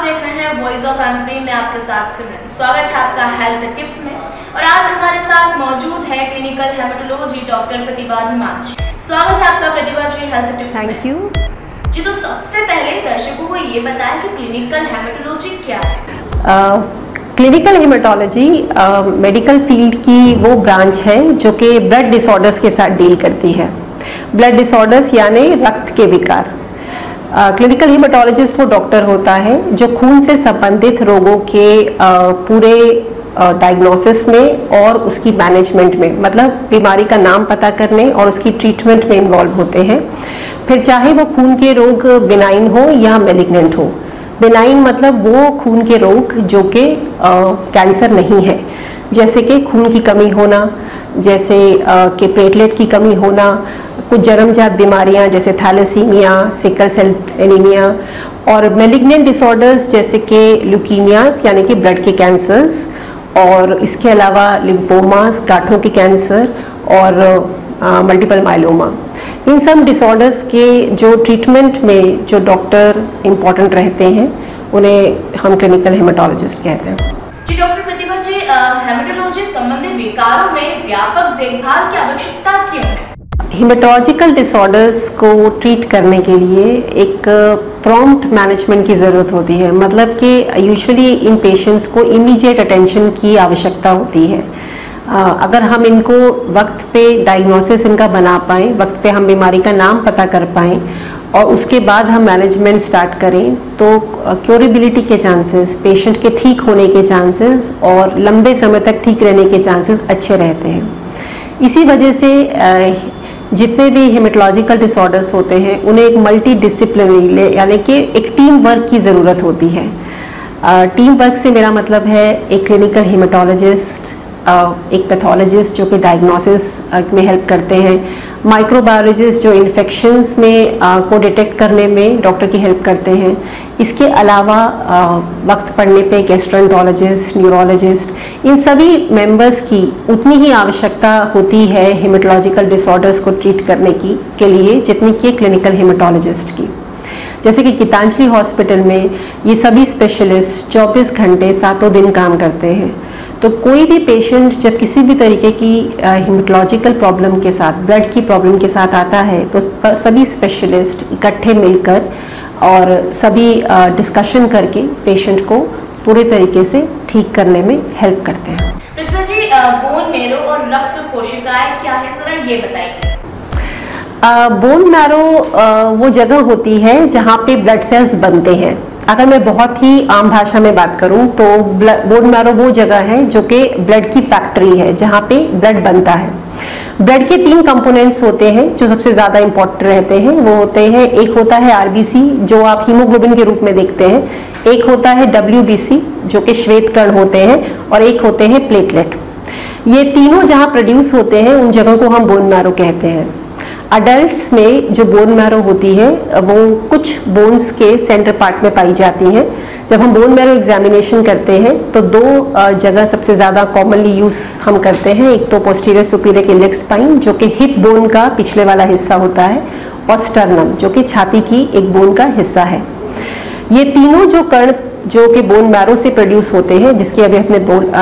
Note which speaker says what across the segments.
Speaker 1: देख रहे हैं वॉइस ऑफ एमपी में आपके साथ सिमरन। स्वागत है आपका हेल्थ टिप्स में। और आज हमारे साथ मौजूद है क्लिनिकल हेमेटोलॉजी डॉक्टर प्रतिभा धीमान। स्वागत है आपका प्रतिभा जी हेल्थ टिप्स में।
Speaker 2: थैंक यू
Speaker 1: जी। तो सबसे पहले दर्शकों को ये बताएं कि क्लिनिकल हेमेटोलॉजी क्या है।
Speaker 2: क्लिनिकल हेमेटोलॉजी मेडिकल फील्ड की वो ब्रांच है जो कि ब्लड डिसऑर्डर्स के साथ डील करती है। ब्लड डिसऑर्डर्स यानी रक्त के विकार। क्लिनिकल हेमेटोलॉजिस्ट वो डॉक्टर होता है जो खून से संबंधित रोगों के पूरे डायग्नोसिस में और उसकी मैनेजमेंट में, मतलब बीमारी का नाम पता करने और उसकी ट्रीटमेंट में इन्वॉल्व होते हैं। फिर चाहे वो खून के रोग बिनाइन हो या मैलिग्नेंट हो। बिनाइन मतलब वो खून के रोग जो कि कैंसर नहीं है, जैसे कि खून की कमी होना, जैसे कि प्लेटलेट की कमी होना, कुछ जन्मजात बीमारियां जैसे थैलेसीमिया, सिकल सेल एनीमिया, और मैलिग्नेंट डिसऑर्डर्स जैसे कि ल्यूकीमियास यानी कि ब्लड के कैंसर्स, और इसके अलावा लिम्फोमास गांठों के कैंसर और मल्टीपल माइलोमा। इन सब डिसऑर्डर्स के जो ट्रीटमेंट में जो डॉक्टर इम्पॉर्टेंट रहते हैं उन्हें हम क्लिनिकल हेमेटोलॉजिस्ट कहते हैं।
Speaker 1: जी डॉक्टर प्रतिभा जी, हेमेटोलॉजी संबंधित विकारों में व्यापक देखभाल की आवश्यकता क्यों है?
Speaker 2: हेमेटोलॉजिकल डिसऑर्डर्स को ट्रीट करने के लिए एक प्रॉम्प्ट मैनेजमेंट की ज़रूरत होती है। मतलब कि यूजुअली इन पेशेंट्स को इमीडिएट अटेंशन की आवश्यकता होती है। अगर हम इनको वक्त पे डायग्नोसिस इनका बना पाएँ, वक्त पे हम बीमारी का नाम पता कर पाएँ और उसके बाद हम मैनेजमेंट स्टार्ट करें, तो क्योरेबिलिटी के चांसेस, पेशेंट के ठीक होने के चांसेस और लंबे समय तक ठीक रहने के चांसेस अच्छे रहते हैं। इसी वजह से जितने भी हेमेटोलॉजिकल डिसऑर्डर्स होते हैं उन्हें एक मल्टी डिसिप्लिनरी यानी कि एक टीम वर्क की ज़रूरत होती है। टीम वर्क से मेरा मतलब है एक क्लिनिकल हेमेटोलॉजिस्ट, एक पैथोलॉजिस्ट जो कि डायग्नोसिस में हेल्प करते हैं, माइक्रोबायोलॉजिस्ट जो इन्फेक्शंस में को डिटेक्ट करने में डॉक्टर की हेल्प करते हैं। इसके अलावा वक्त पड़ने पे गैस्ट्रोएंटरोलॉजिस्ट, न्यूरोलॉजिस्ट, इन सभी मेंबर्स की उतनी ही आवश्यकता होती है हेमेटोलॉजिकल डिसऑर्डर्स को ट्रीट करने की के लिए जितनी कि क्लिनिकल हेमेटोलॉजिस्ट की। जैसे कि गीतांजलि हॉस्पिटल में ये सभी स्पेशलिस्ट 24 घंटे 7 दिन काम करते हैं। तो कोई भी पेशेंट जब किसी भी तरीके की हेमेटोलॉजिकल प्रॉब्लम के साथ, ब्लड की प्रॉब्लम के साथ आता है, तो सभी स्पेशलिस्ट इकट्ठे मिलकर और सभी डिस्कशन करके पेशेंट को पूरे तरीके से ठीक करने में हेल्प करते हैं।
Speaker 1: प्रतिभा जी, बोन मैरो और रक्त कोशिकाएं क्या है, जरा ये बताइए।
Speaker 2: बोन मैरो वो जगह होती है जहाँ पे ब्लड सेल्स बनते हैं। अगर मैं बहुत ही आम भाषा में बात करूं तो बोन मैरो वो जगह है जो कि ब्लड की फैक्ट्री है, जहाँ पे ब्लड बनता है। ब्लड के 3 कंपोनेंट्स होते हैं जो सबसे ज़्यादा इम्पोर्टेंट रहते हैं। वो होते हैं, एक होता है आरबीसी जो आप हीमोग्लोबिन के रूप में देखते हैं, एक होता है डब्ल्यूबीसी जो कि श्वेत कण होते हैं, और एक होते हैं प्लेटलेट। ये तीनों जहाँ प्रोड्यूस होते हैं उन जगह को हम बोन मैरो कहते हैं। अडल्ट्स में जो बोन मैरो होती है वो कुछ बोन्स के सेंटर पार्ट में पाई जाती है। जब हम बोन मैरो एग्जामिनेशन करते हैं तो 2 जगह सबसे ज़्यादा कॉमनली यूज़ हम करते हैं। एक तो पोस्टीरियर सुपीरियर इलेक्स स्पाइन जो कि हिप बोन का पिछले वाला हिस्सा होता है, और स्टर्नम जो कि छाती की एक बोन का हिस्सा है। ये तीनों जो कण जो कि बोन मैरो से प्रोड्यूस होते हैं, जिसकी अभी हमने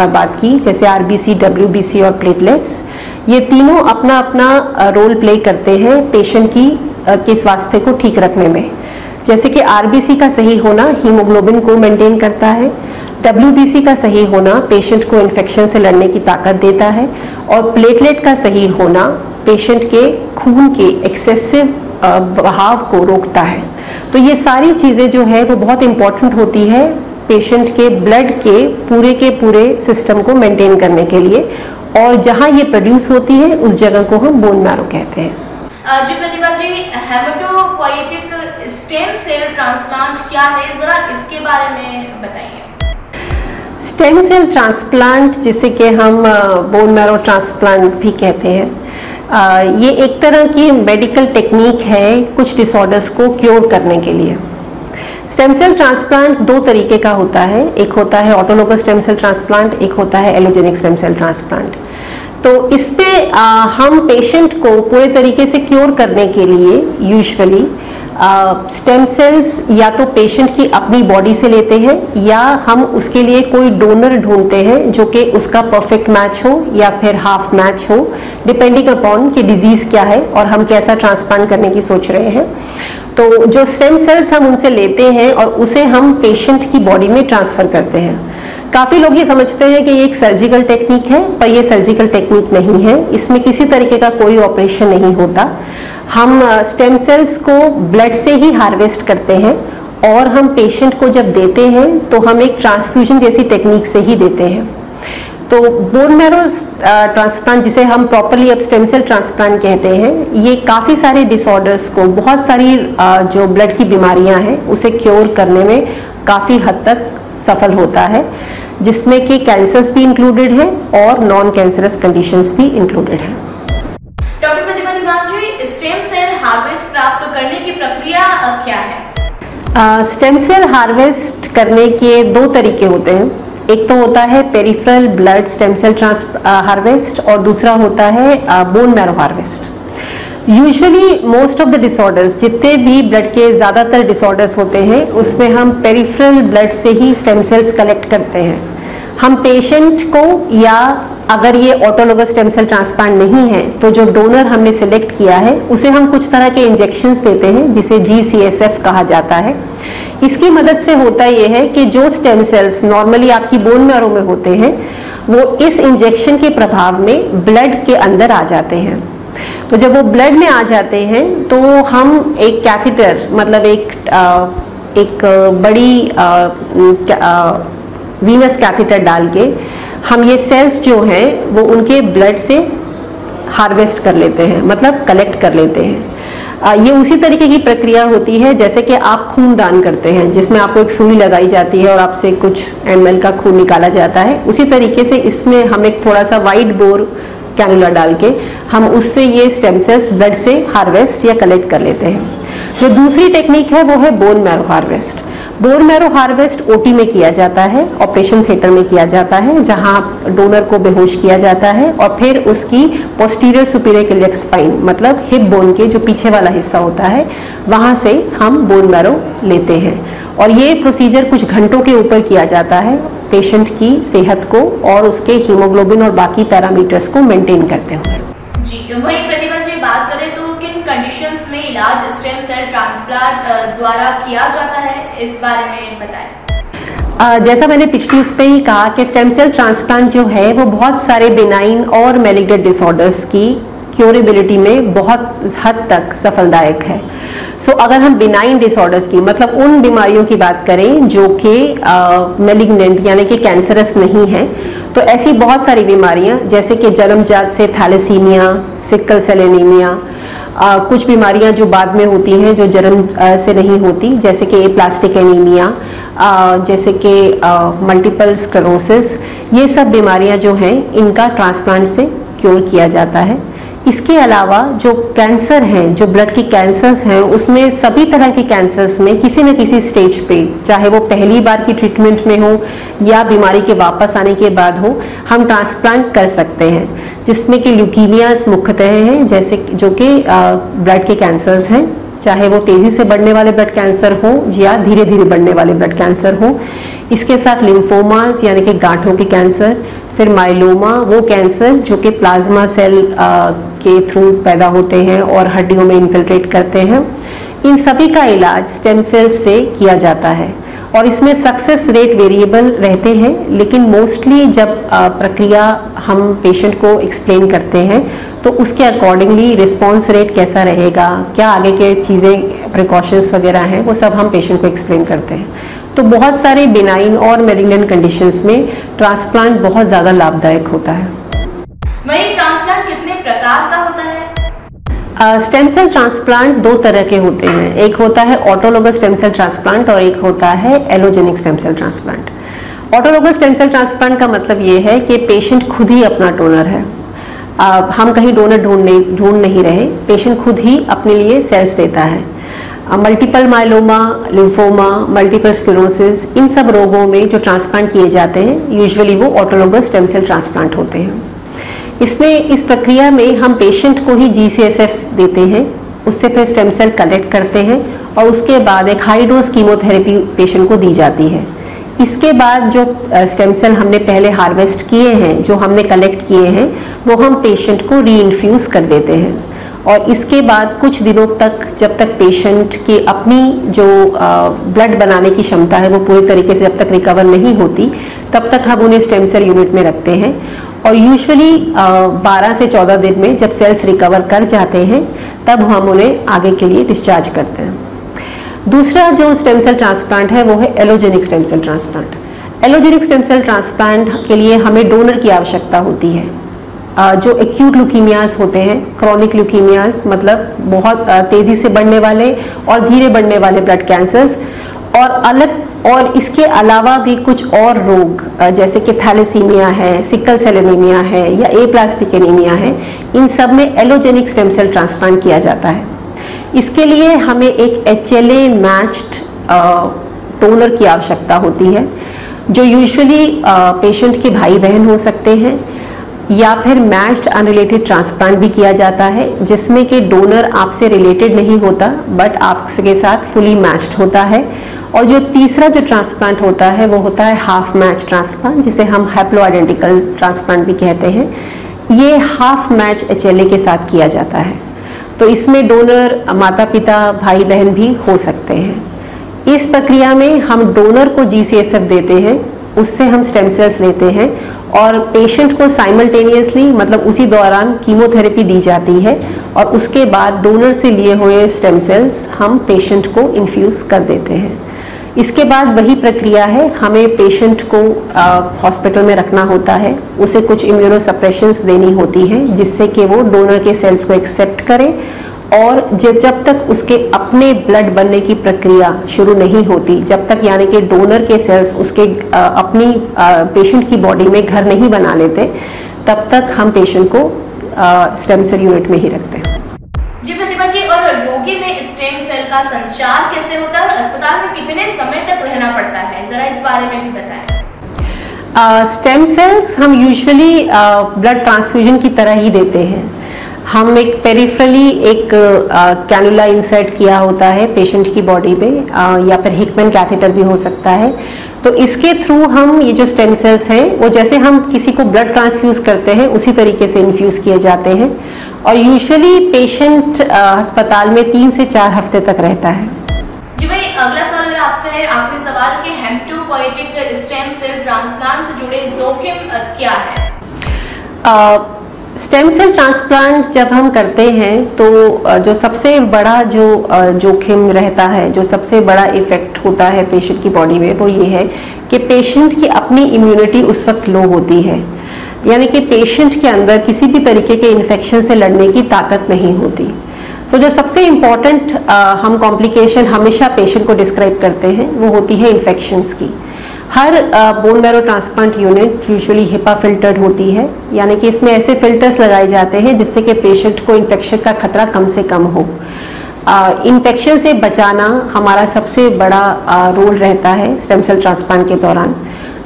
Speaker 2: बात की, जैसे आरबीसी, डब्ल्यूबीसी और प्लेटलेट्स, ये तीनों अपना अपना रोल प्ले करते हैं पेशेंट की के स्वास्थ्य को ठीक रखने में। जैसे कि आरबीसी का सही होना हीमोग्लोबिन को मेंटेन करता है, डब्ल्यूबीसी का सही होना पेशेंट को इन्फेक्शन से लड़ने की ताकत देता है, और प्लेटलेट का सही होना पेशेंट के खून के एक्सेसिव बहाव को रोकता है। तो ये सारी चीज़ें जो है वो बहुत इम्पॉर्टेंट होती है पेशेंट के ब्लड के पूरे सिस्टम को मेंटेन करने के लिए, और जहाँ ये प्रोड्यूस होती है उस जगह को हम बोन मैरो कहते हैं।
Speaker 1: जी प्रतिभा जी, हेमेटोपोइएटिक स्टेम सेल ट्रांसप्लांट क्या है, जरा इसके बारे में बताइए।
Speaker 2: स्टेम सेल ट्रांसप्लांट, जिसे कि हम बोन मैरो ट्रांसप्लांट भी कहते हैं, ये एक तरह की मेडिकल टेक्निक है कुछ डिसऑर्डर्स को क्योर करने के लिए। स्टेम सेल ट्रांसप्लांट 2 तरीके का होता है। एक होता है ऑटोलोगस स्टेम सेल ट्रांसप्लांट, एक होता है एलोजेनिक स्टेम सेल ट्रांसप्लांट। तो इसमें हम पेशेंट को पूरे तरीके से क्योर करने के लिए यूजुअली स्टेम सेल्स या तो पेशेंट की अपनी बॉडी से लेते हैं या हम उसके लिए कोई डोनर ढूंढते हैं जो कि उसका परफेक्ट मैच हो या फिर हाफ मैच हो, डिपेंडिंग अपॉन कि डिजीज क्या है और हम कैसा ट्रांसप्लांट करने की सोच रहे हैं। तो जो स्टेम सेल्स हम उनसे लेते हैं और उसे हम पेशेंट की बॉडी में ट्रांसफर करते हैं। काफ़ी लोग ये समझते हैं कि ये एक सर्जिकल टेक्निक है, पर ये सर्जिकल टेक्निक नहीं है। इसमें किसी तरीके का कोई ऑपरेशन नहीं होता। हम स्टेम सेल्स को ब्लड से ही हार्वेस्ट करते हैं और हम पेशेंट को जब देते हैं तो हम एक ट्रांसफ्यूजन जैसी टेक्निक से ही देते हैं। तो बोन मैरो ट्रांसप्लांट, जिसे हम प्रॉपरली अब स्टेम सेल ट्रांसप्लांट कहते हैं, ये काफ़ी सारे डिसऑर्डर्स को, बहुत सारी जो ब्लड की बीमारियां हैं उसे क्योर करने में काफ़ी हद तक सफल होता है, जिसमें कि कैंसर्स भी इंक्लूडेड हैं और नॉन कैंसरस कंडीशंस भी इंक्लूडेड हैं।
Speaker 1: डॉक्टर प्रतिभा हिमांशु, स्टेम सेल हार्वेस्ट प्राप्त करने की प्रक्रिया क्या है?
Speaker 2: स्टेम सेल हार्वेस्ट करने के दो तरीके होते हैं। एक तो होता है peripheral blood stem cell harvest और दूसरा होता है bone marrow harvest. Usually most of the disorders, जितने भी ब्लड के ज़्यादातर डिसऑर्डर्स होते हैं, उसमें हम पेरिफेरल ब्लड से ही स्टेम सेल्स कलेक्ट करते हैं। हम पेशेंट को, या अगर ये ऑटोलोगस स्टेम सेल ट्रांसप्लांट नहीं है तो जो डोनर हमने सिलेक्ट किया है उसे हम कुछ तरह के इंजेक्शंस देते हैं जिसे GCSF कहा जाता है। इसकी मदद से होता यह है कि जो स्टेम सेल्स नॉर्मली आपकी बोन मैरो में होते हैं वो इस इंजेक्शन के प्रभाव में ब्लड के अंदर आ जाते हैं। तो जब वो ब्लड में आ जाते हैं तो हम एक कैथेटर, मतलब एक बड़ी वीनस कैथेटर डाल के हम ये सेल्स जो हैं वो उनके ब्लड से हार्वेस्ट कर लेते हैं, मतलब कलेक्ट कर लेते हैं। ये उसी तरीके की प्रक्रिया होती है जैसे कि आप खून दान करते हैं, जिसमें आपको एक सुई लगाई जाती है और आपसे कुछ ml का खून निकाला जाता है। उसी तरीके से इसमें हम एक थोड़ा सा वाइड बोर कैनुला डाल के हम उससे ये स्टेम सेल्स ब्लड से हार्वेस्ट या कलेक्ट कर लेते हैं। जो दूसरी टेक्निक है वो है bone marrow harvest. Bone marrow harvest OT में किया जाता है, ऑपरेशन थिएटर में किया जाता है, जहां डोनर को बेहोश किया जाता है और फिर उसकी पोस्टीरियर सुपीरियर इलियक स्पाइन, मतलब हिप बोन के जो पीछे वाला हिस्सा होता है, वहां से हम बोन मैरो लेते हैं। और ये प्रोसीजर कुछ घंटों के ऊपर किया जाता है पेशेंट की सेहत को और उसके हीमोग्लोबिन और बाकी पैरामीटर्स को मेंटेन करते हुए।
Speaker 1: जी, वहीं प्रतिभा जी बात करें तो किन कंडीशंस में इलाज स्टेम सेल ट्रांसप्लांट द्वारा किया जाता है, इस बारे में बताएं।
Speaker 2: जैसा मैंने पिछली उस पे ही कहा कि स्टेम सेल ट्रांसप्लांट जो है वो बहुत सारे बिनाइन और मैलिग्नेंट डिसऑर्डर्स की क्योरेबिलिटी में बहुत हद तक सफलदायक है। सो अगर हम बिनाइन डिसऑर्डर्स की, मतलब उन बीमारियों की बात करें जो कि मैलिग्नेंट यानी कि कैंसरस नहीं है, तो ऐसी बहुत सारी बीमारियां जैसे कि जन्मजात से थैलेसीमिया, सिकल सेल एनीमिया, कुछ बीमारियां जो बाद में होती हैं जो जन्म से नहीं होती, जैसे कि एप्लास्टिक एनीमिया, जैसे कि मल्टीपल स्क्लेरोसिस, ये सब बीमारियां जो हैं इनका ट्रांसप्लांट से क्योर किया जाता है। इसके अलावा जो कैंसर हैं, जो ब्लड के कैंसर्स हैं, उसमें सभी तरह के कैंसर्स में किसी न किसी स्टेज पे, चाहे वो पहली बार की ट्रीटमेंट में हो या बीमारी के वापस आने के बाद हो, हम ट्रांसप्लांट कर सकते हैं, जिसमें कि ल्यूकीमियाज मुख्यतः हैं, जैसे जो कि ब्लड के कैंसर्स हैं, चाहे वो तेजी से बढ़ने वाले ब्लड कैंसर हो या धीरे धीरे बढ़ने वाले ब्लड कैंसर हो। इसके साथ लिम्फोमास यानी कि गांठों के कैंसर, फिर माइलोमा, वो कैंसर जो कि प्लाज्मा सेल के थ्रू पैदा होते हैं और हड्डियों में इन्फिल्ट्रेट करते हैं। इन सभी का इलाज स्टेम सेल्स से किया जाता है और इसमें सक्सेस रेट वेरिएबल रहते हैं, लेकिन मोस्टली जब प्रक्रिया हम पेशेंट को एक्सप्लेन करते हैं तो उसके अकॉर्डिंगली रिस्पॉन्स रेट कैसा रहेगा, क्या आगे के चीज़ें प्रिकॉशंस वगैरह हैं, वो सब हम पेशेंट को एक्सप्लेन करते हैं। तो बहुत सारे बिनाइन और मैलिग्नेंट कंडीशंस में ट्रांसप्लांट बहुत ज़्यादा लाभदायक होता है।
Speaker 1: वहीं ट्रांसप्लांट कितने प्रकार का होता है?
Speaker 2: स्टेम सेल ट्रांसप्लांट दो तरह के होते हैं, एक होता है ऑटोलोगस स्टेम सेल ट्रांसप्लांट और एक होता है allogeneic stem cell transplant. Autologous stem cell transplant का मतलब ये है कि पेशेंट खुद ही अपना डोनर है, हम कहीं डोनर ढूंढ नहीं रहे, पेशेंट खुद ही अपने लिए सेल्स देता है। Multiple myeloma, lymphoma, multiple sclerosis, इन सब रोगों में जो ट्रांसप्लांट किए जाते हैं यूजुअली वो ऑटोलोगस स्टेम सेल ट्रांसप्लांट होते हैं। इसमें इस प्रक्रिया में हम पेशेंट को ही GCSF देते हैं उससे फिर स्टेम सेल कलेक्ट करते हैं और उसके बाद एक हाई डोज कीमोथेरेपी पेशेंट को दी जाती है। इसके बाद जो स्टेम सेल हमने पहले हार्वेस्ट किए हैं, जो हमने कलेक्ट किए हैं, वो हम पेशेंट को री इन्फ्यूज़ कर देते हैं और इसके बाद कुछ दिनों तक, जब तक पेशेंट की अपनी जो ब्लड बनाने की क्षमता है वो पूरी तरीके से जब तक रिकवर नहीं होती, तब तक हम उन्हें स्टेम सेल यूनिट में रखते हैं और यूजुअली 12 से 14 दिन में जब सेल्स रिकवर कर जाते हैं तब हम उन्हें आगे के लिए डिस्चार्ज करते हैं। दूसरा जो स्टेम सेल ट्रांसप्लांट है वो है allogeneic stem cell transplant. Allogeneic stem cell transplant के लिए हमें डोनर की आवश्यकता होती है। जो एक्यूट ल्यूकीमियाज होते हैं, क्रॉनिक ल्यूकीमियाज मतलब बहुत तेज़ी से बढ़ने वाले और धीरे बढ़ने वाले ब्लड कैंसर्स, और इसके अलावा भी कुछ और रोग जैसे कि थैलेसीमिया है, सिकल सेल एनीमिया है या एप्लास्टिक एनीमिया है, इन सब में एलोजेनिक स्टेम सेल ट्रांसप्लांट किया जाता है। इसके लिए हमें एक HLA मैच्ड डोनर की आवश्यकता होती है, जो यूजुअली पेशेंट के भाई बहन हो सकते हैं या फिर मैच्ड अनरिलेटेड ट्रांसप्लांट भी किया जाता है, जिसमें कि डोनर आपसे रिलेटेड नहीं होता बट आपके साथ फुली मैच्ड होता है। और जो तीसरा जो ट्रांसप्लांट होता है वो होता है हाफ मैच ट्रांसप्लांट, जिसे हम हैप्लो आइडेंटिकल ट्रांसप्लांट भी कहते हैं। ये हाफ मैच HLA के साथ किया जाता है, तो इसमें डोनर माता पिता भाई बहन भी हो सकते हैं। इस प्रक्रिया में हम डोनर को GCSF देते हैं, उससे हम स्टेम सेल्स लेते हैं और पेशेंट को साइमल्टेनियसली मतलब उसी दौरान कीमोथेरेपी दी जाती है और उसके बाद डोनर से लिए हुए स्टेम सेल्स हम पेशेंट को इन्फ्यूज़ कर देते हैं। इसके बाद वही प्रक्रिया है, हमें पेशेंट को हॉस्पिटल में रखना होता है, उसे कुछ इम्यूनोसप्रेशंस देनी होती हैं जिससे कि वो डोनर के सेल्स को एक्सेप्ट करे और जब तक उसके अपने ब्लड बनने की प्रक्रिया शुरू नहीं होती, जब तक यानी कि डोनर के सेल्स उसके अपनी पेशेंट की बॉडी में घर नहीं बना लेते, तब तक हम पेशेंट को स्टेम सेल यूनिट में ही रखते हैं।
Speaker 1: जी प्रतिभा जी, और रोगी में स्टेम सेल का संचार कैसे होता है और अस्पताल में कितने समय तक रहना पड़ता है, जरा इस बारे में भी बताएं।
Speaker 2: स्टेम सेल्स हम यूजुअली ब्लड ट्रांसफ्यूजन की तरह ही देते हैं। हम एक पेरिफेरली एक कैनुला इंसर्ट किया होता है पेशेंट की बॉडी में, या फिर हिकमैन कैथेटर भी हो सकता है, तो इसके थ्रू हम ये जो स्टेम सेल्स हैं वो जैसे हम किसी को ब्लड ट्रांसफ्यूज करते हैं उसी तरीके से इन्फ्यूज किए जाते हैं और यूजुअली पेशेंट अस्पताल में 3 से 4 हफ्ते तक रहता है।
Speaker 1: जी भाई, अगला सवाल मेरा आपसे है, आखिरी सवाल कि हेमटोपोएटिक स्टेम सेल ट्रांसप्लांट से जुड़े जोखिम क्या है?
Speaker 2: स्टेम सेल ट्रांसप्लांट जब हम करते हैं तो जो सबसे बड़ा जो जोखिम रहता है, जो सबसे बड़ा इफेक्ट होता है पेशेंट की बॉडी में, वो ये है कि पेशेंट की अपनी इम्यूनिटी उस वक्त लो होती है, यानी कि पेशेंट के अंदर किसी भी तरीके के इन्फेक्शन से लड़ने की ताकत नहीं होती। सो जो सबसे इम्पॉर्टेंट हम कॉम्प्लिकेशन हमेशा पेशेंट को डिस्क्राइब करते हैं वो होती है इन्फेक्शंस की। हर bone marrow transplant unit usually HEPA filtered होती है, यानी कि इसमें ऐसे फिल्टर्स लगाए जाते हैं जिससे कि पेशेंट को इन्फेक्शन का खतरा कम से कम हो। इन्फेक्शन से बचाना हमारा सबसे बड़ा रोल रहता है स्टेम सेल ट्रांसप्लांट के दौरान।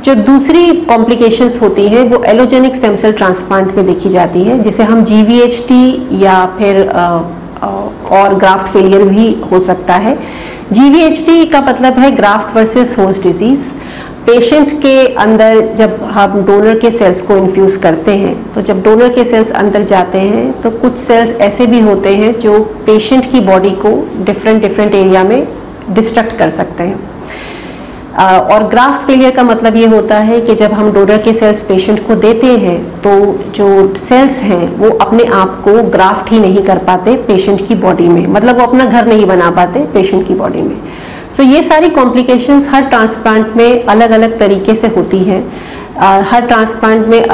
Speaker 2: जो दूसरी कॉम्प्लिकेशंस होती हैं वो एलोजेनिक स्टेम सेल ट्रांसप्लांट में देखी जाती है, जिसे हम GVHT या फिर और ग्राफ्ट फेलियर भी हो सकता है। GVHT का मतलब है graft versus host disease. Patient के अंदर जब हम डोनर के सेल्स को इन्फ्यूज़ करते हैं, तो जब डोनर के सेल्स अंदर जाते हैं तो कुछ सेल्स ऐसे भी होते हैं जो पेशेंट की बॉडी को डिफरेंट एरिया में डिस्ट्रक्ट कर सकते हैं। और ग्राफ्ट फेलियर का मतलब ये होता है कि जब हम डोनर के सेल्स पेशेंट को देते हैं तो जो सेल्स हैं वो अपने आप को ग्राफ्ट ही नहीं कर पाते पेशेंट की बॉडी में, मतलब वो अपना घर नहीं बना पाते पेशेंट की बॉडी में। सो ये सारी कॉम्प्लिकेशंस हर ट्रांसप्लांट में अलग अलग तरीके से होती हैं। हर ट्रांसप्लांट में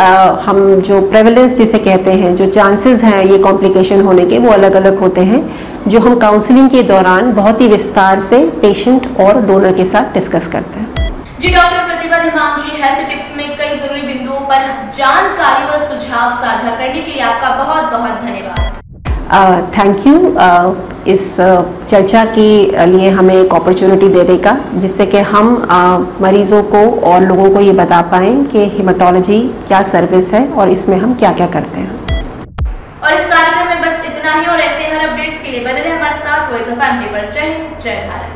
Speaker 2: हम जो प्रेवलेंस जिसे कहते हैं, जो चांसेस हैं ये कॉम्प्लिकेशन होने के, वो अलग अलग होते हैं, जो हम काउंसलिंग के दौरान बहुत ही विस्तार से पेशेंट और डोनर के साथ डिस्कस करते हैं।
Speaker 1: जी डॉक्टर प्रतिभा हिमांशी, हेल्थ टिप्स में कई जरूरी बिंदुओं पर जानकारी व सुझाव साझा करने के लिए आपका बहुत बहुत धन्यवाद।
Speaker 2: थैंक यू इस चर्चा के लिए हमें एक अपॉर्चुनिटी देने का, जिससे कि हम मरीजों को और लोगों को ये बता पाएँ कि हेमाटोलॉजी क्या सर्विस है और इसमें हम क्या क्या करते हैं।
Speaker 1: और इस कार्यक्रम में बस इतना ही, और ऐसे हर अपडेट्स के लिए बने रहें जय भारत।